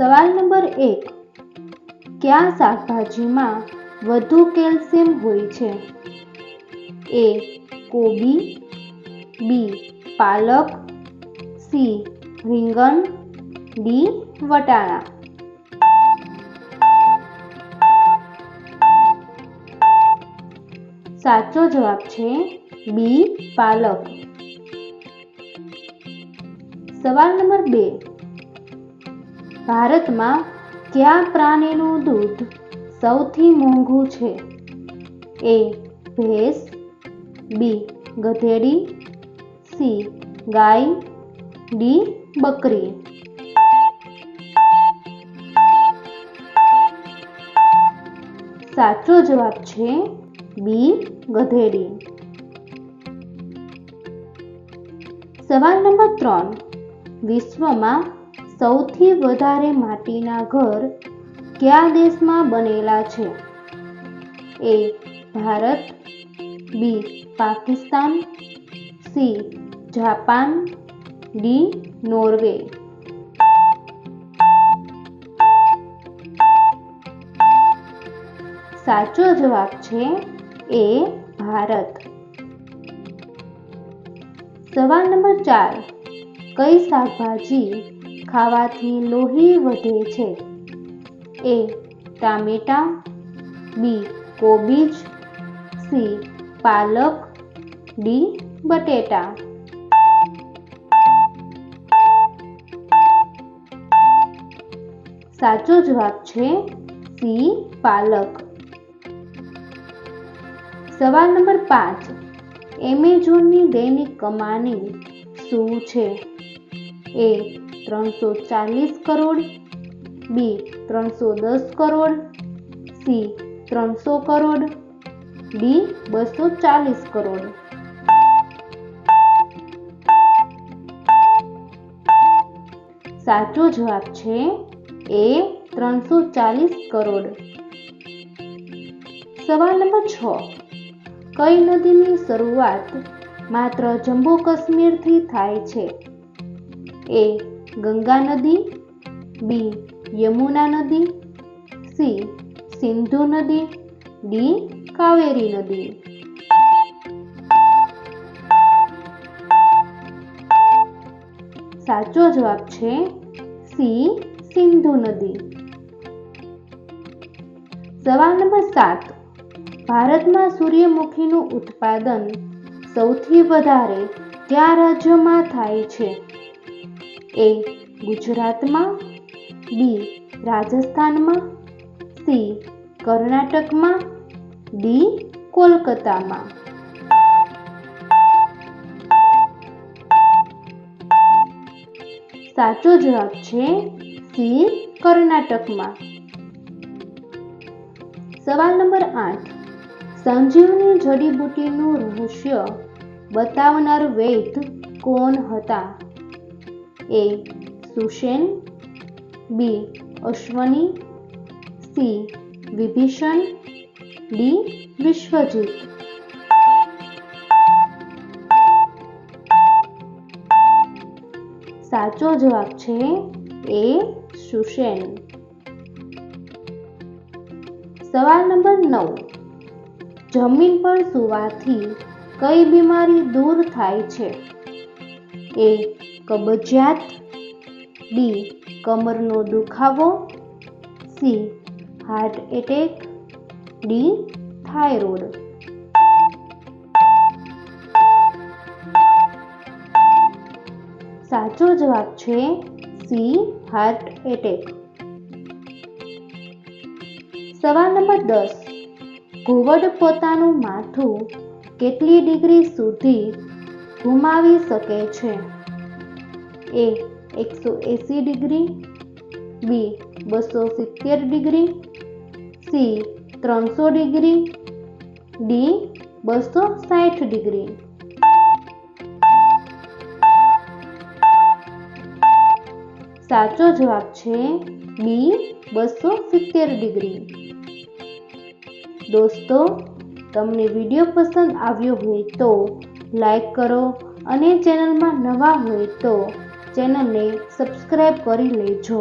સવાલ નંબર 1. કયા શાકભાજીમાં વધુ કેલ્શિયમ હોય છે? A. કોબી, B. પાલક, C. રીંગણ, D. વટાણા. સાચો જવાબ છે B. પાલક. સવાલ નંબર 2. ભારતમાં કયા પ્રાણીનું દૂધ સૌથી મોંઘું છે? A. ભેંસ, B. ગધેડી, C. ગાય, D. બકરી. સાચો જવાબ છે B. ગધેડી. સવાલ નંબર 3. વિશ્વમાં સૌથી વધારે માટીના ઘર કયા દેશમાં બનેલા છે? A. Bharat, B. Pakistan, C. Japan, D. Norway. સાચો જવાબ છે A. ભારત. સવાલ નંબર 4. કઈ શાકભાજી ખાવાથી લોહી વધે છે? A. ટામેટા, B. કોબીજ, C. પાલક, D. બટેટા. સાચો જવાબ છે C. પાલક. સવાલ નંબર 5. એમેઝોનની દૈનિક કમાણી શું છે? A. 340 crore, B. 310 crore, C. 300 crore, D. 240 crore. સાચો જવાબ છે A. 340 કરોડ. સવાલ નંબર 6. કઈ નદીની શરૂઆત માત્ર જમ્મુ કાશ્મીરથી થાય છે? A. ગંગા નદી, B. યમુના નદી, C. સિંધુ નદી, D. કાવેરી નદી. સાચો જવાબ છે C. સિંધુ નદી. સવાલ નંબર 7. ભારતમાં સૂર્યમુખીનું ઉત્પાદન સૌથી વધારે કયા રાજ્યોમાં થાય છે? A. ગુજરાતમાં, B. રાજસ્થાનમાં, C. કર્ણાટકમાં, D. કોલકાતામાં. સાચો જવાબ છે C. કર્ણાટકમાં. સવાલ નંબર 8. સંજીવની જડીબુટ્ટીનું રહસ્ય બતાવનાર વૈદ કોણ હતા? A. Sushen, B. Ashwani, C. Vibhishan, D. Vishwajit. સાચો જવાબ છે A. સુષેણ. સવાલ નંબર 9. જમીન પર સૂવાથી કઈ બીમારી દૂર થાય છે? A. કબજિયાત, B. કમરનો દુખાવો, C. Heart attack, D. Thyroid. સાચો જવાબ છે C. Heart attack. સવાલ નંબર 10. ઘુવડ પોતાનું માથું કેટલી ડિગ્રી સુધી ઘુમાવી શકે છે? A. 180 degree, B. 270 degree, C. 300 degree, D. 260 degree. સાચો જવાબ છે B. 270 ડિગ્રી. દોસ્તો, તમને વિડીયો પસંદ આવ્યો હોય તો લાઈક કરો અને ચેનલમાં નવા હોય તો ચેનલને સબસ્ક્રાઇબ કરી લેજો.